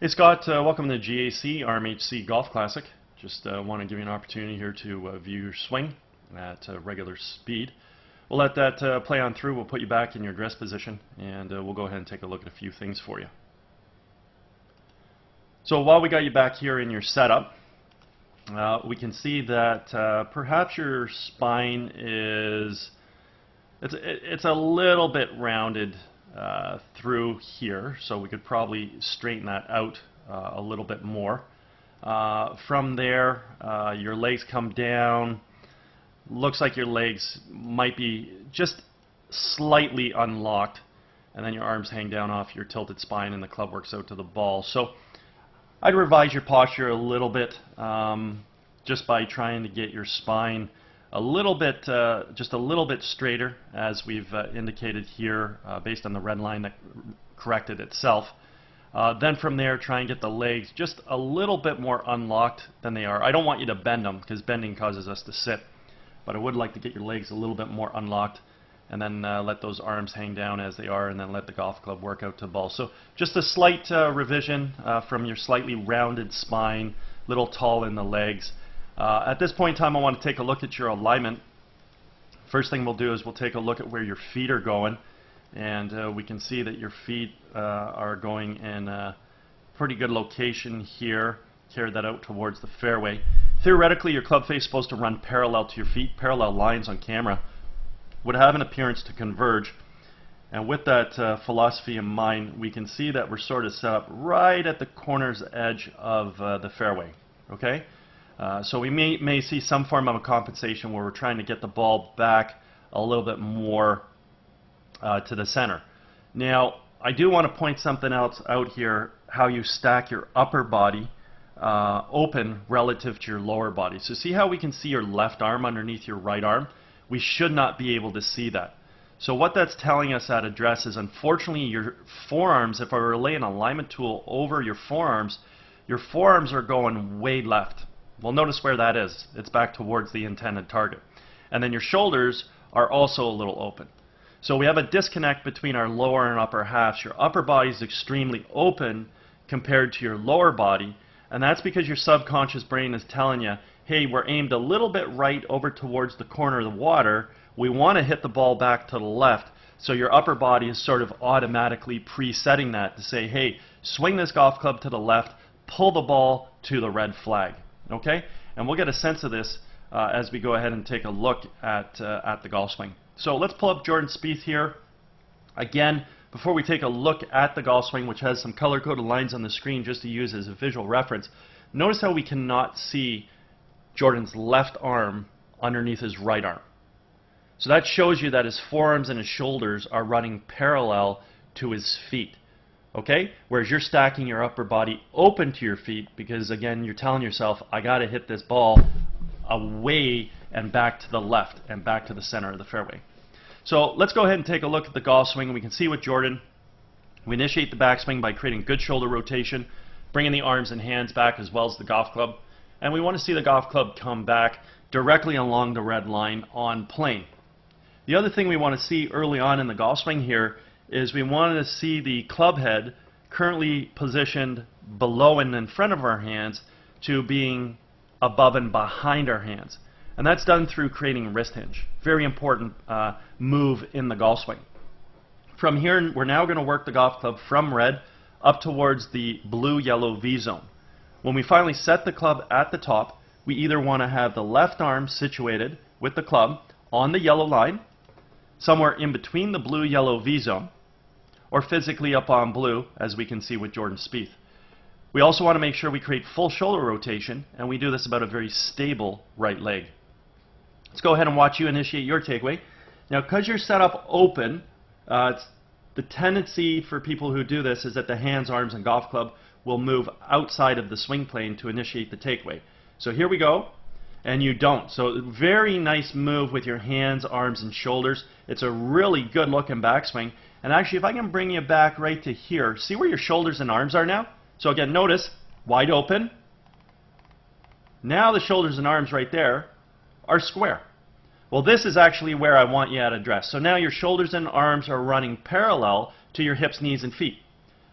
Hey Scott, welcome to GAC RMHC Golf Classic. Just want to give you an opportunity here to view your swing at regular speed. We'll let that play on through. We'll put you back in your address position, and we'll go ahead and take a look at a few things for you. So while we got you back here in your setup, we can see that perhaps your spine is it's a little bit rounded through here, so we could probably straighten that out a little bit more. From there, your legs come down. Looks like your legs might be just slightly unlocked, and then your arms hang down off your tilted spine and the club works out to the ball. So I'd revise your posture a little bit just by trying to get your spine a little bit, just a little bit straighter, as we've indicated here based on the red line that corrected itself. Then from there, try and get the legs just a little bit more unlocked than they are. I don't want you to bend them because bending causes us to sit, but I would like to get your legs a little bit more unlocked, and then let those arms hang down as they are, and then let the golf club work out to the ball. So just a slight revision from your slightly rounded spine, little tall in the legs. At this point in time, I want to take a look at your alignment. First thing we'll do is we'll take a look at where your feet are going, and we can see that your feet are going in a pretty good location here. Carry that out towards the fairway. Theoretically, your club face is supposed to run parallel to your feet. Parallel lines on camera would have an appearance to converge, and with that philosophy in mind, we can see that we're sort of set up right at the corner's edge of the fairway. Okay? So we may see some form of a compensation where we're trying to get the ball back a little bit more to the center. Now, I do want to point something else out here, how you stack your upper body open relative to your lower body. So see how we can see your left arm underneath your right arm? We should not be able to see that. So what that's telling us at address is, unfortunately, your forearms, if I were to lay an alignment tool over your forearms are going way left. Well, notice where that is. It's back towards the intended target. And then your shoulders are also a little open. So we have a disconnect between our lower and upper halves. Your upper body is extremely open compared to your lower body, and that's because your subconscious brain is telling you, hey, we're aimed a little bit right over towards the corner of the water. We want to hit the ball back to the left. So your upper body is sort of automatically presetting that to say, hey, swing this golf club to the left, pull the ball to the red flag. Okay? And we'll get a sense of this as we go ahead and take a look at the golf swing. So let's pull up Jordan Spieth here. Again, before we take a look at the golf swing, which has some color-coded lines on the screen just to use as a visual reference, notice how we cannot see Jordan's left arm underneath his right arm. So that shows you that his forearms and his shoulders are running parallel to his feet. Okay? Whereas you're stacking your upper body open to your feet because, again, you're telling yourself, I got to hit this ball away and back to the left and back to the center of the fairway. So let's go ahead and take a look at the golf swing. We can see with Jordan, we initiate the backswing by creating good shoulder rotation, bringing the arms and hands back as well as the golf club. And we want to see the golf club come back directly along the red line on plane. The other thing we want to see early on in the golf swing here is we wanted to see the club head currently positioned below and in front of our hands to being above and behind our hands. And that's done through creating wrist hinge. Very important move in the golf swing. From here, we're now going to work the golf club from red up towards the blue-yellow V zone. When we finally set the club at the top, we either want to have the left arm situated with the club on the yellow line, somewhere in between the blue-yellow V zone, or physically up on blue, as we can see with Jordan Spieth. We also want to make sure we create full shoulder rotation, and we do this about a very stable right leg. Let's go ahead and watch you initiate your takeaway. Now, because you're set up open, the tendency for people who do this is that the hands, arms, and golf club will move outside of the swing plane to initiate the takeaway. So here we go, and you don't. So very nice move with your hands, arms, and shoulders. It's a really good looking backswing. And actually, if I can bring you back right to here, see where your shoulders and arms are now? So again, notice, wide open. Now the shoulders and arms right there are square. Well, this is actually where I want you at address. So now your shoulders and arms are running parallel to your hips, knees, and feet.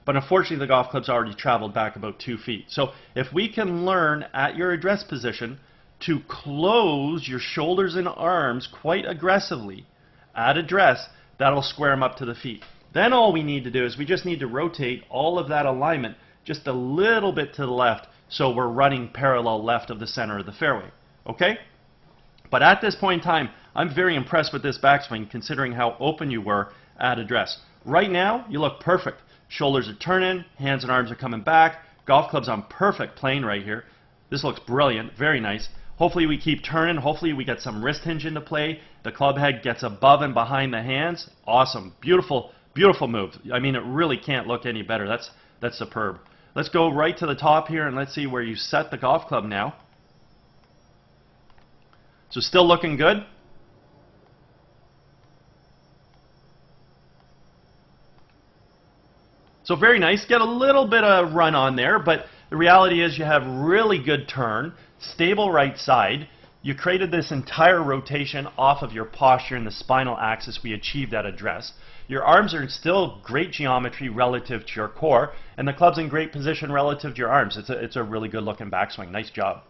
But unfortunately, the golf club's already traveled back about 2 feet. So if we can learn at your address position to close your shoulders and arms quite aggressively at address, that'll square them up to the feet. Then all we need to do is we just need to rotate all of that alignment just a little bit to the left so we're running parallel left of the center of the fairway. Okay? But at this point in time, I'm very impressed with this backswing considering how open you were at address. Right now, you look perfect. Shoulders are turning, hands and arms are coming back. Golf club's on perfect plane right here. This looks brilliant, very nice. Hopefully we keep turning. Hopefully we get some wrist hinge into play. The club head gets above and behind the hands. Awesome. Beautiful, beautiful move. I mean, it really can't look any better. That's superb. Let's go right to the top here and let's see where you set the golf club now. So still looking good. So very nice. Get a little bit of run on there, but the reality is you have really good turn, stable right side. You created this entire rotation off of your posture and the spinal axis we achieved at address. Your arms are still great geometry relative to your core, and the club's in great position relative to your arms. It's a really good looking backswing. Nice job.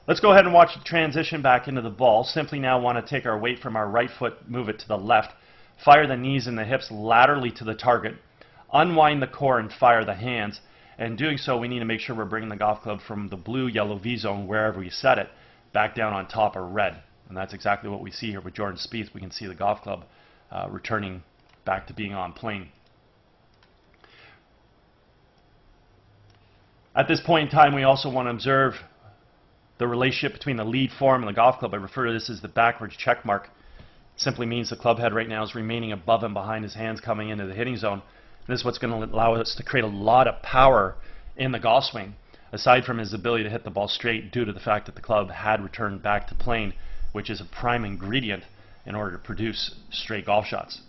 Let's go ahead and watch the transition back into the ball. Simply now want to take our weight from our right foot, move it to the left, fire the knees and the hips laterally to the target, unwind the core and fire the hands. And doing so, we need to make sure we're bringing the golf club from the blue, yellow V zone, wherever we set it, back down on top of red. And that's exactly what we see here with Jordan Spieth. We can see the golf club returning back to being on plane. At this point in time, we also want to observe the relationship between the lead form and the golf club. I refer to this as the backwards check mark. It simply means the club head right now is remaining above and behind his hands coming into the hitting zone. This is what's going to allow us to create a lot of power in the golf swing, aside from his ability to hit the ball straight due to the fact that the club had returned back to plane, which is a prime ingredient in order to produce straight golf shots.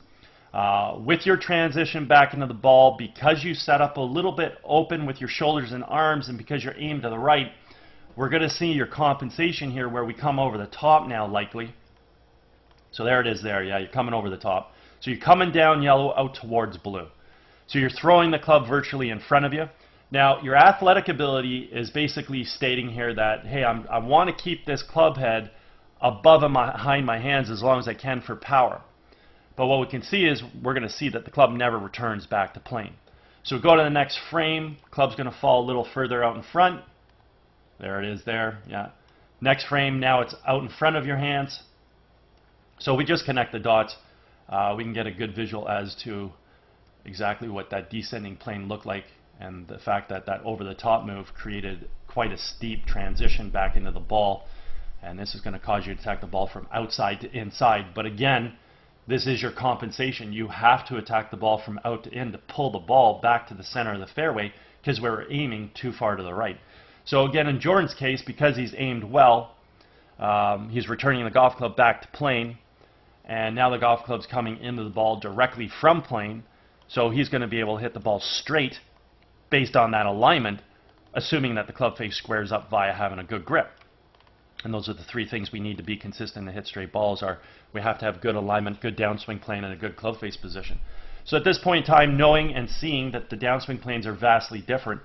With your transition back into the ball, because you set up a little bit open with your shoulders and arms, and because you're aimed to the right, we're going to see your compensation here where we come over the top now likely. So there it is there, yeah, you're coming over the top. So you're coming down yellow out towards blue. So you're throwing the club virtually in front of you. Now, your athletic ability is basically stating here that, hey, I want to keep this club head above and behind my hands as long as I can for power. But what we can see is we're going to see that the club never returns back to plane. So go to the next frame. Club's going to fall a little further out in front. There it is there, yeah. Next frame, now it's out in front of your hands. So we just connect the dots. We can get a good visual as to exactly what that descending plane looked like, and the fact that that over-the-top move created quite a steep transition back into the ball. And this is going to cause you to attack the ball from outside to inside. But again, this is your compensation. You have to attack the ball from out to in to pull the ball back to the center of the fairway because we're aiming too far to the right. So again, in Jordan's case, because he's aimed well, he's returning the golf club back to plane. And now the golf club's coming into the ball directly from plane. So he's going to be able to hit the ball straight based on that alignment, assuming that the club face squares up via having a good grip. And those are the three things we need to be consistent to hit straight balls. We have to have good alignment, good downswing plane, and a good club face position. So at this point in time, knowing and seeing that the downswing planes are vastly different,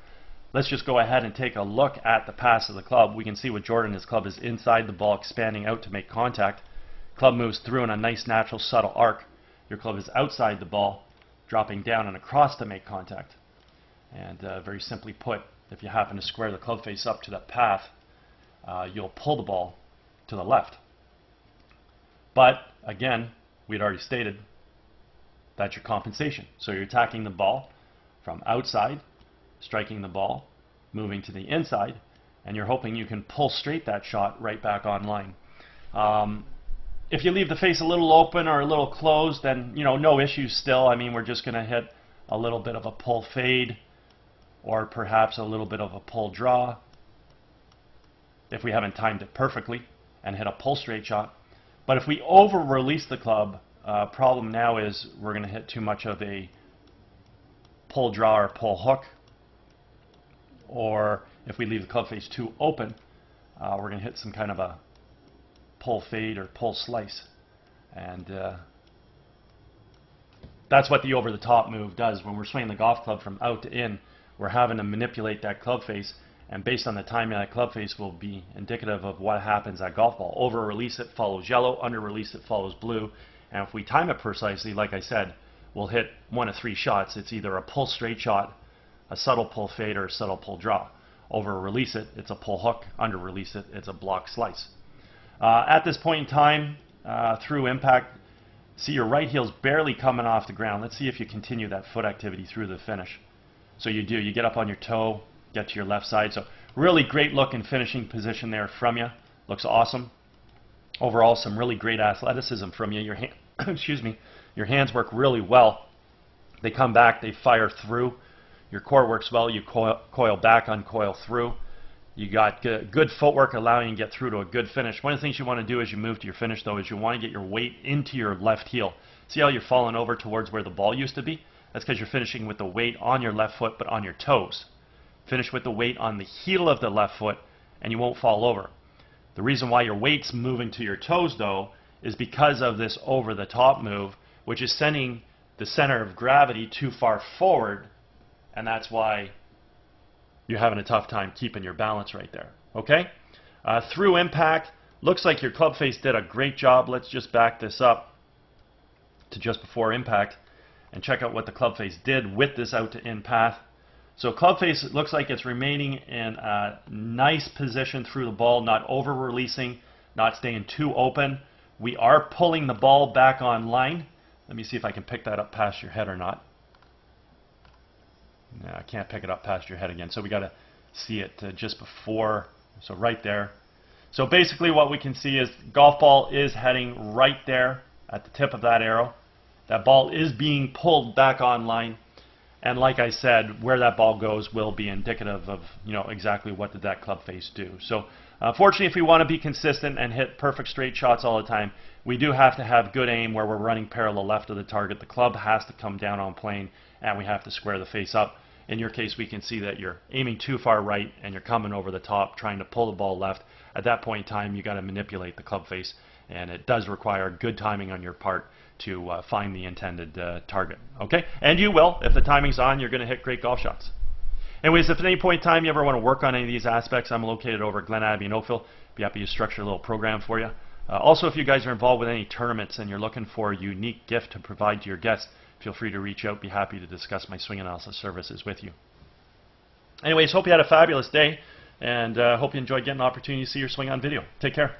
let's just go ahead and take a look at the pass of the club. We can see with Jordan, his club is inside the ball, expanding out to make contact. Club moves through in a nice, natural, subtle arc. Your club is outside the ball, dropping down and across to make contact. And very simply put, if you happen to square the club face up to that path, you'll pull the ball to the left. But again, we'd already stated that's your compensation. So you're attacking the ball from outside, striking the ball, moving to the inside, and you're hoping you can pull straight that shot right back online. If you leave the face a little open or a little closed, then no issues still. I mean, we're just going to hit a little bit of a pull fade or perhaps a little bit of a pull draw if we haven't timed it perfectly and hit a pull straight shot. But if we over release the club, problem now is we're going to hit too much of a pull draw or pull hook, or if we leave the club face too open, we're going to hit some kind of a pull fade or pull slice. And That's what the over the top move does. When we're swinging the golf club from out to in, we're having to manipulate that club face, and based on the timing of that club face will be indicative of what happens at golf ball. Over release it follows yellow, under release it follows blue, and if we time it precisely, like I said, we'll hit one of three shots. It's either a pull straight shot, a subtle pull fade, or a subtle pull draw. Over release it, it's a pull hook. Under release it, it's a block slice. At this point in time, through impact, see your right heel's barely coming off the ground. Let's see if you continue that foot activity through the finish. So you do, you get up on your toe, get to your left side. So really great look and finishing position there from you. Looks awesome. Overall, some really great athleticism from you. Your hand, excuse me, your hands work really well. They come back, they fire through. Your core works well. You coil back, uncoil through. You got good footwork allowing you to get through to a good finish. One of the things you want to do as you move to your finish, though, is you want to get your weight into your left heel. See how you're falling over towards where the ball used to be? That's because you're finishing with the weight on your left foot, but on your toes. Finish with the weight on the heel of the left foot, and you won't fall over. The reason why your weight's moving to your toes, though, is because of this over-the-top move, which is sending the center of gravity too far forward, and that's why you're having a tough time keeping your balance right there. Okay? Through impact, looks like your club face did a great job. Let's just back this up to just before impact and check out what the club face did with this out to in path. So club face, it looks like it's remaining in a nice position through the ball, not over releasing, not staying too open. We are pulling the ball back on line. Let me see if I can pick that up past your head or not. No, I can't pick it up past your head again. So we got to see it just before, so right there. So basically what we can see is golf ball is heading right there at the tip of that arrow. That ball is being pulled back online. And like I said, where that ball goes will be indicative of, you know, exactly what did that club face do. So fortunately, if we want to be consistent and hit perfect straight shots all the time, we do have to have good aim where we're running parallel left of the target. The club has to come down on plane, and we have to square the face up. In your case, we can see that you're aiming too far right and you're coming over the top trying to pull the ball left. At that point in time, you got to manipulate the club face, and it does require good timing on your part to find the intended target. Okay? And you will. If the timing's on, you're going to hit great golf shots. Anyways, if at any point in time you ever want to work on any of these aspects, I'm located over at Glen Abbey in Oakville. Be happy to structure a little program for you. Also, if you guys are involved with any tournaments and you're looking for a unique gift to provide to your guests, feel free to reach out. Be happy to discuss my swing analysis services with you. Anyways, hope you had a fabulous day, and hope you enjoyed getting the opportunity to see your swing on video. Take care.